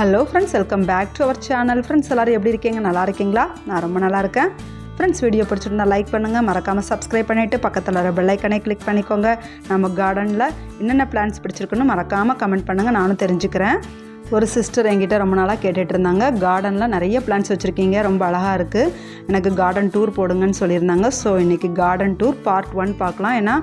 Hello friends, welcome back to our channel. Friends எல்லோரும் எப்படி இருக்கீங்க? நல்லா இருக்கீங்களா? நான் ரொம்ப நல்லா இருக்கேன். ஃப்ரெண்ட்ஸ், வீடியோ பிடிச்சிருந்தா லைக் பண்ணுங்கள், மறக்காமல் சப்ஸ்கிரைப் பண்ணிவிட்டு பக்கத்தில் வர பெல் ஐக்கனை கிளிக் பண்ணிக்கோங்க. நம்ம கார்டனில் என்னென்ன பிளான்ட்ஸ் பிடிச்சிருக்குன்னு மறக்காமல் கமெண்ட் பண்ணுங்கள், நானும் தெரிஞ்சுக்கிறேன். ஒரு சிஸ்டர் என்கிட்ட ரொம்ப நாளாக கேட்டுட்டு இருந்தாங்க, கார்டனில் நிறைய பிளான்ட்ஸ் வச்சுருக்கீங்க, ரொம்ப அழகாக இருக்குது, எனக்கு கார்டன் டூர் போடுங்கன்னு சொல்லியிருந்தாங்க. ஸோ இன்றைக்கி கார்டன் டூர் பார்ட் 1 பார்க்கலாம். ஏன்னா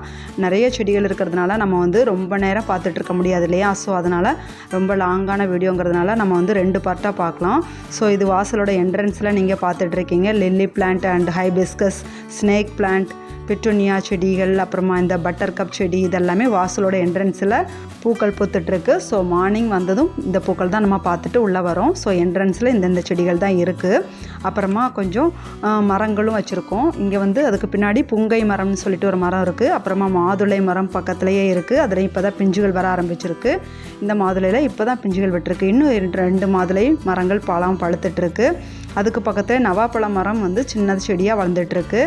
நிறைய செடிகள் இருக்கிறதுனால நம்ம ரொம்ப நேரம் பார்த்துட்டு இருக்க முடியாது இல்லையா? ஸோ அதனால் ரொம்ப லாங்கான வீடியோங்கிறதுனால நம்ம 2 பார்ட்டாக பார்க்கலாம். ஸோ இது வாசலோட என்ட்ரன்ஸில் நீங்கள் பார்த்துட்ருக்கீங்க lily plant and hibiscus, snake plant, petunia செடிகள், அப்புறமா இந்த பட்டர் கப் செடி, இதெல்லாமே வாசலோட என்ட்ரன்ஸில் பூக்கள் பூத்துட்ருக்கு. ஸோ மார்னிங் வந்ததும் இந்த பூக்கள் தான் நம்ம பார்த்துட்டு உள்ளே வரோம். ஸோ என்ட்ரன்ஸில் இந்தந்த செடிகள் தான் இருக்குது. அப்புறமா கொஞ்சம் மரங்களும் வச்சுருக்கோம். இங்கே அதுக்கு பின்னாடி புங்கை மரம்னு சொல்லிட்டு ஒரு மரம் இருக்குது. அப்புறமா மாதுளை மரம் பக்கத்துலேயே இருக்குது. அதில் இப்போ தான் பிஞ்சுகள் வர ஆரம்பிச்சிருக்கு. இந்த மாதுளையில் இப்போ தான் பிஞ்சுகள் விட்டுருக்கு. இன்னும் 2 மாதுளை மரங்கள் பழம் பழுத்துட்ருக்கு. அதுக்கு பக்கத்தில் நவாப்பழ மரம் சின்ன செடியாக வளர்ந்துட்டுருக்கு.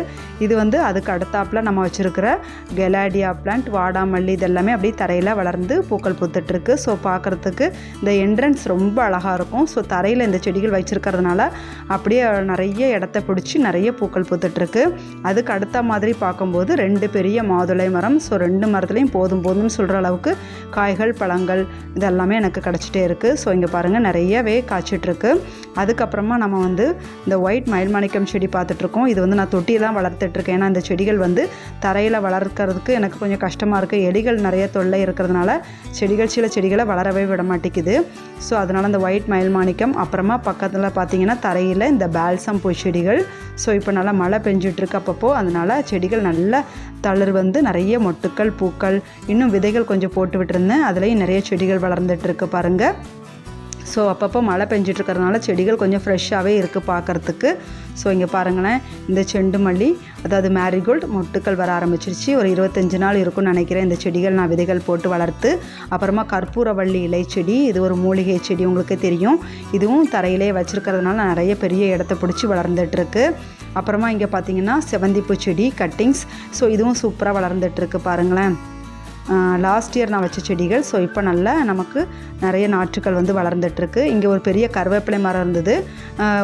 இது அதுக்கு அடுத்தாப்பில் நம்ம வச்சுருக்கிற கெலாடியா பிளான்ட், வாடாமல்லி, இதெல்லாமே அப்படியே தரையில் வளர்ந்து பூக்கள் பூத்துட்ருக்கு. ஸோ பார்க்குறதுக்கு இந்த என்ட்ரன்ஸ் ரொம்ப அழகாக இருக்கும். ஸோ தரையில் இந்த செடிகள் வச்சுருக்கிறதுனால அப்படியே நிறைய இடத்த பிடிச்சி நிறைய பூக்கள் பூத்துட்ருக்கு. அதுக்கு அடுத்த மாதிரி பார்க்கும்போது 2 பெரிய மாதுளை மரம். ஸோ 2 மரத்துலேயும் போதும்னு சொல்கிற அளவுக்கு காய்கள், பழங்கள் இதெல்லாமே எனக்கு கிடச்சிட்டே இருக்குது. ஸோ இங்கே பாருங்கள், நிறையவே காய்ச்சிட்ருக்கு. அதுக்கப்புறமா நம்ம இந்த ஒயிட் மயில்மாணிக்கம் செடி பார்த்துட்ருக்கோம். இது நான் தொட்டியெல்லாம் வளர்த்துட்ருக்கேன். ஏன்னா இந்த செடிகள் தரையில் வளர்க்கறதுக்கு எனக்கு கொஞ்சம் கஷ்டமாக இருக்குது. எலிகள் நிறைய தொல்லை இருக்கிறதுனால சில செடிகளை வளரவே விட மாட்டேங்குது. ஸோ அதனால் இந்த ஒயிட் மயில்மாணிக்கம், அப்புறமா பக்கத்தில் பார்த்திங்கன்னா தரையில் இந்த பால்சம் பூ செடிகள். ஸோ இப்போ நல்லா மழை பெஞ்சிட்ருக்கு அப்பப்போ, அதனால் செடிகள் நல்லா தளிர் நிறைய மொட்டுக்கள், பூக்கள், இன்னும் விதைகள் கொஞ்சம் போட்டு விட்டுருந்தேன். அதுலேயும் நிறைய செடிகள் வளர்ந்துட்டுருக்கு பாருங்கள். ஸோ அப்பப்போ மழை பெஞ்சிட்ருக்கிறதுனால செடிகள் கொஞ்சம் ஃப்ரெஷ்ஷாகவே இருக்குது பார்க்குறதுக்கு. ஸோ இங்கே பாருங்களேன், இந்த செண்டு மல்லி, அதாவது மேரிகோல்டு மொட்டுக்கள் வர ஆரம்பிச்சிருச்சு. ஒரு 25 நாள் இருக்கும்னு நினைக்கிறேன் இந்த செடிகள் நான் விதைகள் போட்டு வளர்த்து. அப்புறமா கற்பூரவள்ளி இலை செடி, இது ஒரு மூலிகை செடி, உங்களுக்கு தெரியும். இதுவும் தரையிலே வச்சுருக்கிறதுனால நிறைய பெரிய இடத்த பிடிச்சி வளர்ந்துட்டுருக்கு. அப்புறமா இங்கே பார்த்திங்கன்னா செவந்திப்பூ செடி கட்டிங்ஸ். ஸோ இதுவும் சூப்பராக வளர்ந்துட்டுருக்கு பாருங்களேன். லாஸ்ட் இயர் நான் வச்ச செடிகள். ஸோ இப்போ நல்லா நமக்கு நிறைய நாற்றுக்கள் வளர்ந்துட்டுருக்கு. இங்கே ஒரு பெரிய கருவேப்பிலை மரம் இருந்தது.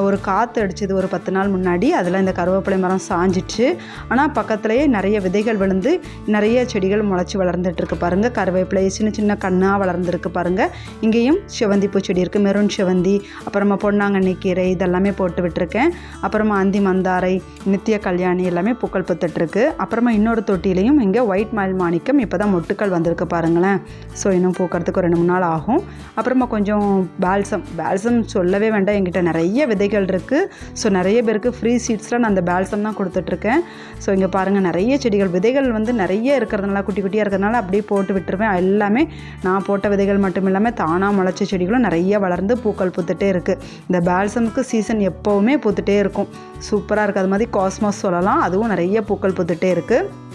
ஒரு காற்று அடிச்சது ஒரு 10 நாள் முன்னாடி. அதில் இந்த கருவேப்பிலை மரம் சாஞ்சிச்சு. ஆனால் பக்கத்துலேயே நிறைய விதைகள் விழுந்து நிறைய செடிகள் முளைச்சி வளர்ந்துட்டுருக்கு பாருங்கள். கருவேப்பிலை சின்ன கண்ணாக வளர்ந்துருக்கு பாருங்கள். இங்கேயும் செவந்திப்பூ செடி இருக்குது, மெரூன் செவந்தி, அப்புறமா பொன்னாங்கண்ணி கீரை, இதெல்லாமே போட்டு விட்டுருக்கேன். அப்புறமா அந்தி மந்தாரை, நித்திய கல்யாணி எல்லாமே பூக்கள் பூத்துட்ருக்கு. அப்புறமா இன்னொரு தொட்டிலையும் இங்கே ஒயிட் மயில்மாணிக்கம் இப்போ தான் மொட்டுக்கள் வந்திருக்கு பாருங்களேன். ஸோ இன்னும் பூக்கிறதுக்கு ஒரு 2-3 நாள் ஆகும். அப்புறமா கொஞ்சம் பால்சம் சொல்லவே வேண்டாம், என்கிட்ட நிறைய விதைகள் இருக்குது. ஸோ நிறைய பேருக்கு ஃப்ரீ சீட்ஸில் நான் அந்த பால்சம் தான் கொடுத்துட்ருக்கேன். ஸோ இங்கே பாருங்கள், நிறைய செடிகள் விதைகள் நிறைய இருக்கிறதுனால, குட்டி குட்டியாக இருக்கிறதுனால அப்படியே போட்டு விட்டுருவேன். எல்லாமே நான் போட்ட விதைகள் மட்டும் இல்லாமல் தானாக முளைச்ச செடிகளும் நிறைய வளர்ந்து பூக்கள் பூத்துட்டே இருக்குது. இந்த பால்சமுக்கு சீசன் எப்போவுமே பூத்துட்டே இருக்கும், சூப்பராக இருக்குது. அது மாதிரி காஸ்மாஸ் சொல்லலாம், அதுவும் நிறைய பூக்கள் பூத்துட்டே இருக்குது.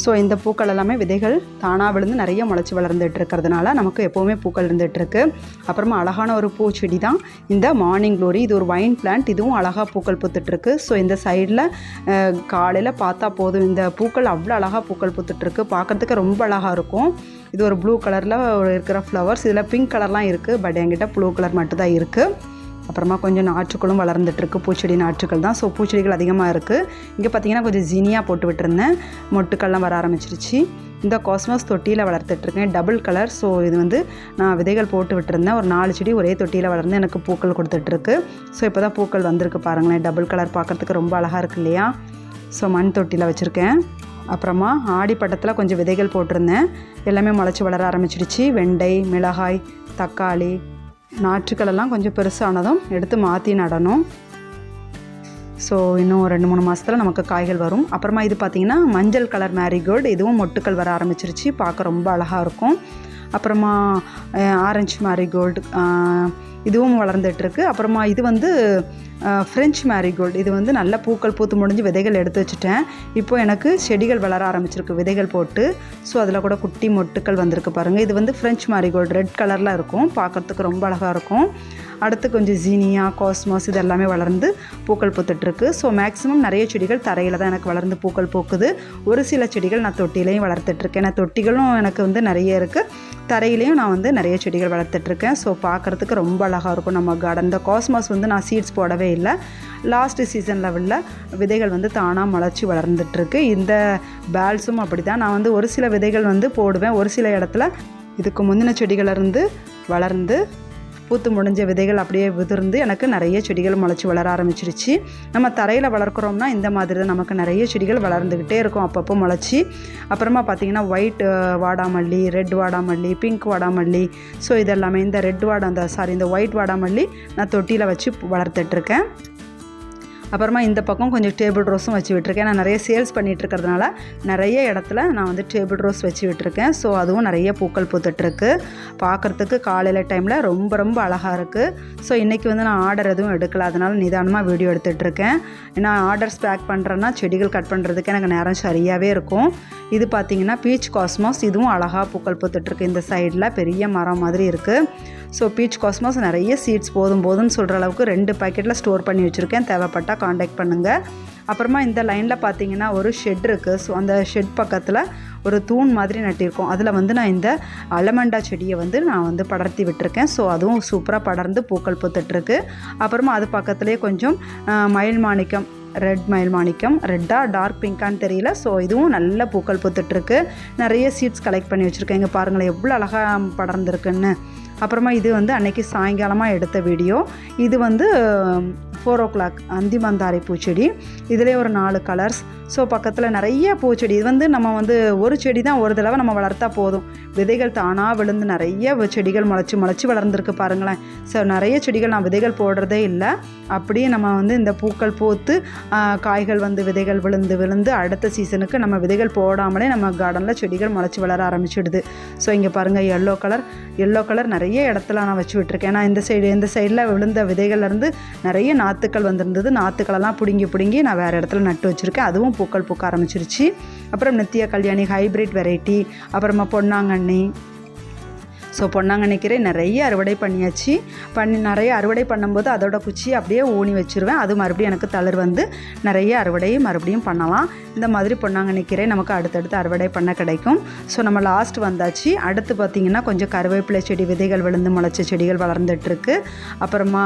ஸோ இந்த பூக்கள் எல்லாமே விதைகள் தானாக விழுந்து நிறைய முளைச்சி வளர்ந்துட்டு இருக்கிறதுனால நமக்கு எப்போவுமே பூக்கள் இருந்துகிட்ருக்கு. அப்புறமா அழகான ஒரு பூச்செடி தான் இந்த மார்னிங் க்ளோரி. இது ஒரு வைன் பிளான்ட், இதுவும் அழகாக பூக்கள் பூத்துட்ருக்கு. ஸோ இந்த சைடில் காலையில் பார்த்தா போதும், இந்த பூக்கள் அவ்வளோ அழகாக பூக்கள் பூத்துட்ருக்கு, பார்க்குறதுக்கு ரொம்ப அழகாக இருக்கும். இது ஒரு ப்ளூ கலரில் இருக்கிற ஃப்ளவர்ஸ். இதில் பிங்க் கலர்லாம் இருக்குது, பட் என்கிட்ட ப்ளூ கலர் மட்டும்தான் இருக்குது. அப்புறமா கொஞ்சம் நாற்றுக்களும் வளர்ந்துட்டுருக்கு, பூச்செடி நாற்றுக்கள் தான். ஸோ பூச்செடிகள் அதிகமாக இருக்குது. இங்கே பார்த்திங்கன்னா கொஞ்சம் ஜீனியாக போட்டு விட்டுருந்தேன், மொட்டுக்கள்லாம் வர ஆரம்பிச்சிருச்சு. இந்த காஸ்மாஸ் தொட்டியில் வளர்த்துட்ருக்கேன், டபுள் கலர். ஸோ இது நான் விதைகள் போட்டு விட்டுருந்தேன். ஒரு 4 செடி ஒரே தொட்டியில் வளர்ந்து எனக்கு பூக்கள் கொடுத்துட்ருக்கு. ஸோ இப்போ தான் பூக்கள் வந்திருக்கு பாருங்களேன். டபுள் கலர் பார்க்குறதுக்கு ரொம்ப அழகாக இருக்குது இல்லையா? ஸோ மண் தொட்டியில் வச்சுருக்கேன். அப்புறமா ஆடிப்பட்டத்தில் கொஞ்சம் விதைகள் போட்டிருந்தேன், எல்லாமே முளைச்சி வளர ஆரம்பிச்சிடுச்சு. வெண்டை, மிளகாய், தக்காளி, நாற்றுக்களெல்லாம் கொஞ்சம் பெருசானதும் எடுத்து மாற்றி நடணும். ஸோ இன்னும் 2-3 மாதத்தில் நமக்கு காய்கள் வரும். அப்புறமா இது பார்த்திங்கன்னா மஞ்சள் கலர் மேரிகோல்டு, இதுவும் மொட்டுக்கள் வர ஆரம்பிச்சிருச்சு, பார்க்க ரொம்ப அழகாக இருக்கும். அப்புறமா ஆரஞ்சு மேரிகோல்டு, இதுவும் வளர்ந்துட்டுருக்கு. அப்புறமா இது ஃப்ரெஞ்ச் மேரிகோல்டு. இது வந்து நல்ல பூக்கள் பூத்து முடிஞ்சு விதைகள் எடுத்து வச்சுட்டேன். இப்போ எனக்கு செடிகள் வளர ஆரம்பிச்சிருக்கு விதைகள் போட்டு. ஸோ அதில் கூட குட்டி மொட்டுக்கள் வந்திருக்கு பாருங்கள். இது வந்து ஃப்ரெஞ்ச் மேரிகோல்டு ரெட் கலரில் இருக்கும், பார்க்குறதுக்கு ரொம்ப அழகாக இருக்கும். அடுத்து கொஞ்சம் ஜீனியா, காஸ்மாஸ் இது எல்லாமே வளர்ந்து பூக்கள் பூத்துட்ருக்கு. ஸோ மேக்ஸிமம் நிறைய செடிகள் தரையில் தான் எனக்கு வளர்ந்து பூக்கள் பூக்குது. ஒரு சில செடிகள் நான் தொட்டிலையும் வளர்த்துட்ருக்கேன். ஏன்னா தொட்டிகளும் எனக்கு வந்து நிறைய இருக்குது, தரையிலையும் நான் வந்து நிறைய செடிகள் வளர்த்துட்ருக்கேன். ஸோ பார்க்குறதுக்கு ரொம்ப அழகாக இருக்கும் நம்ம கார்டன். இந்த காஸ்மாஸ் வந்து நான் சீட்ஸ் போடவே இல்லை, லாஸ்ட்டு சீசன் லெவலில் விதைகள் வந்து தானாக முளைச்சி வளர்ந்துட்டுருக்கு. இந்த பேல்ஸும் அப்படி தான். நான் வந்து ஒரு சில விதைகள் வந்து போடுவேன், ஒரு சில இடத்துல இதுக்கு முந்தின செடிகளிலிருந்து வளர்ந்து பூத்து முடிஞ்ச விதைகள் அப்படியே உதிர்ந்து எனக்கு நிறைய செடிகள் முளைச்சி வளர ஆரம்பிச்சிருச்சு. நம்ம தரையில் வளர்க்குறோம்னா இந்த மாதிரி தான் நமக்கு நிறைய செடிகள் வளர்ந்துக்கிட்டே இருக்கும் அப்பப்போ முளைச்சி. அப்புறமா பார்த்திங்கன்னா ஒயிட் வாடாமல்லி, ரெட் வாடாமல்லி, பிங்க் வாடாமல்லி. ஸோ இதெல்லாமே இந்த இந்த ஒயிட் வாடாமல்லி நான் தொட்டியில் வச்சு வளர்த்துட்ருக்கேன். அப்புறமா இந்த பக்கம் கொஞ்சம் டேபிள் ரோஸும் வச்சு விட்டுருக்கேன். நான் நிறைய சேல்ஸ் பண்ணிகிட்டு இருக்கிறதுனால நிறைய இடத்துல நான் வந்து டேபிள் ரோஸ் வச்சு விட்டுருக்கேன். ஸோ அதுவும் நிறைய பூக்கள் பூத்துட்ருக்கு. பார்க்குறதுக்கு காலையில் டைமில் ரொம்ப ரொம்ப அழகாக இருக்குது. ஸோ இன்றைக்கி வந்து நான் ஆர்டர் எதுவும் எடுக்கல, அதனால் நிதானமாக வீடியோ எடுத்துகிட்ருக்கேன். ஏன்னா ஆர்டர்ஸ் பேக் பண்ணுறேன்னா செடிகள் கட் பண்ணுறதுக்கு எனக்கு நேரம் சரியாகவே இருக்கும். இது பார்த்திங்கன்னா பீச் காஸ்மாஸ், இதுவும் அழகாக பூக்கள் பூத்துட்ருக்கு. இந்த சைடில் பெரிய மரம் மாதிரி இருக்குது. ஸோ பீச் காஸ்மாஸ் நிறைய சீட்ஸ் போதும்னு சொல்கிற அளவுக்கு 2 பாக்கெட்டில் ஸ்டோர் பண்ணி வச்சுருக்கேன். தேவைப்பட்டால் காண்டாக்ட் பண்ணுங்கள். அப்புறமா இந்த லைனில் பார்த்தீங்கன்னா ஒரு ஷெட் இருக்குது. ஸோ அந்த ஷெட் பக்கத்தில் ஒரு தூண் மாதிரி நட்டியிருக்கோம். அதில் வந்து நான் இந்த அலமண்டா செடியை வந்து நான் வந்து படர்த்தி விட்டுருக்கேன். ஸோ அதுவும் சூப்பராக படர்ந்து பூக்கள் பூத்துட்ருக்கு. அப்புறமா அது பக்கத்துலேயே கொஞ்சம் மயில் மாணிக்கம், ரெட் மயில் மாணிக்கம், ரெட்டாக டார்க் பிங்கான்னு தெரியல. ஸோ இதுவும் நல்ல பூக்கள் பூத்துட்ருக்கு. நிறைய சீட்ஸ் கலெக்ட் பண்ணி வச்சுருக்கேன். இங்கே பாருங்களேன் எவ்வளோ அழகாக படர்ந்துருக்குன்னு. அப்புறமா இது வந்து அன்றைக்கி சாயங்காலமாக எடுத்த வீடியோ. இது வந்து 4 o'clock அந்திமந்தாரை பூச்செடி. இதிலே ஒரு 4 கலர்ஸ். ஸோ பக்கத்தில் நிறைய பூச்செடி. இது வந்து நம்ம வந்து ஒரு செடி தான் ஒரு தடவை நம்ம வளர்த்தா போதும், விதைகள் தானாக விழுந்து நிறைய செடிகள் முளைச்சி வளர்ந்துருக்கு பாருங்களேன். ஸோ நிறைய செடிகள் நான் விதைகள் போடுறதே இல்லை, அப்படியே நம்ம வந்து இந்த பூக்கள் பூத்து காய்கள் வந்து விதைகள் விழுந்து அடுத்த சீசனுக்கு நம்ம விதைகள் போடாமலே நம்ம கார்டனில் செடிகள் முளைச்சி வளர ஆரம்பிச்சிடுது. ஸோ இங்கே பாருங்கள் எல்லோ கலர் நிறைய இடத்துல நான் வச்சு விட்டுருக்கேன். ஏன்னா இந்த சைடில் விழுந்த விதைகள்லேருந்து நிறைய நாற்றுக்கள் வந்திருந்தது. நாற்றுக்களெல்லாம் பிடுங்கி நான் வேறு இடத்துல நட்டு வச்சுருக்கேன். அதுவும் பூக்கள் பூக்க ஆரம்பிச்சிருச்சு. அப்புறம் நித்திய கல்யாணி ஹைப்ரிட் வெரைட்டி, அப்புறமா பொன்னாங்கண்ணி. ஸோ பொன்னாங்கண்ணி கீரை நிறைய அறுவடை பண்ணியாச்சு. நிறைய அறுவடை பண்ணும்போது அதோட குச்சியை அப்படியே ஊனி வச்சுருவேன். அது மறுபடியும் எனக்கு தளிர் வந்து நிறைய அறுவடையை மறுபடியும் பண்ணலாம். இந்த மாதிரி பொன்னாங்கண்ணி கீரை நமக்கு அடுத்தடுத்து அறுவடை பண்ண கிடைக்கும். ஸோ நம்ம லாஸ்ட் வந்தாச்சு. அடுத்து பார்த்திங்கன்னா கொஞ்சம் கருவேப்பிலை செடி விதைகள் விழுந்து முளைச்ச செடிகள் வளர்ந்துட்டுருக்கு. அப்புறமா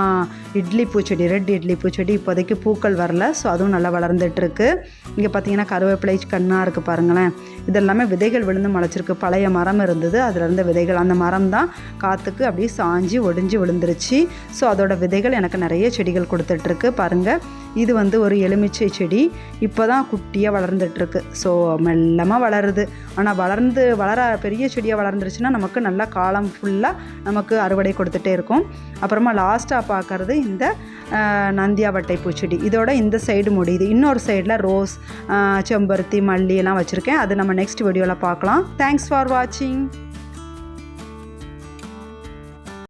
இட்லி பூச்செடி, ரெட் இட்லி பூச்செடி இப்போதைக்கு பூக்கள் வரல. ஸோ அதுவும் நல்லா வளர்ந்துட்டுருக்கு. இங்கே பார்த்திங்கன்னா கருவேப்பிலை கண்ணாக இருக்குது பாருங்களேன். இதெல்லாமே விதைகள் விழுந்து முளைச்சிருக்கு. பழைய மரம் இருந்தது, அதில் இருந்த விதைகள். அந்த மரம் தான் காற்றுக்கு அப்படியே சாஞ்சி ஒடிஞ்சு விழுந்துருச்சு. ஸோ அதோட விதைகள் எனக்கு நிறைய செடிகள் கொடுத்துட்ருக்கு பாருங்கள். இது வந்து ஒரு எலுமிச்சை செடி, இப்போ தான் குட்டியாக வளர்ந்துட்டுருக்கு. ஸோ மெல்லமாக வளருது. ஆனால் வளர பெரிய செடியாக வளர்ந்துருச்சுன்னா நமக்கு நல்ல காலம் ஃபுல்லாக நமக்கு அறுவடை கொடுத்துட்டே இருக்கும். அப்புறமா லாஸ்ட்டாக பார்க்குறது இந்த நந்தியாவட்டை பூச்செடி. இதோட இந்த சைடு முடியுது. இன்னொரு சைடில் ரோஸ், செம்பருத்தி, மல்லி எல்லாம் வச்சுருக்கேன். அது நம்ம நெக்ஸ்ட் வீடியோவில் பார்க்கலாம். தேங்க்ஸ் ஃபார் வாட்சிங்.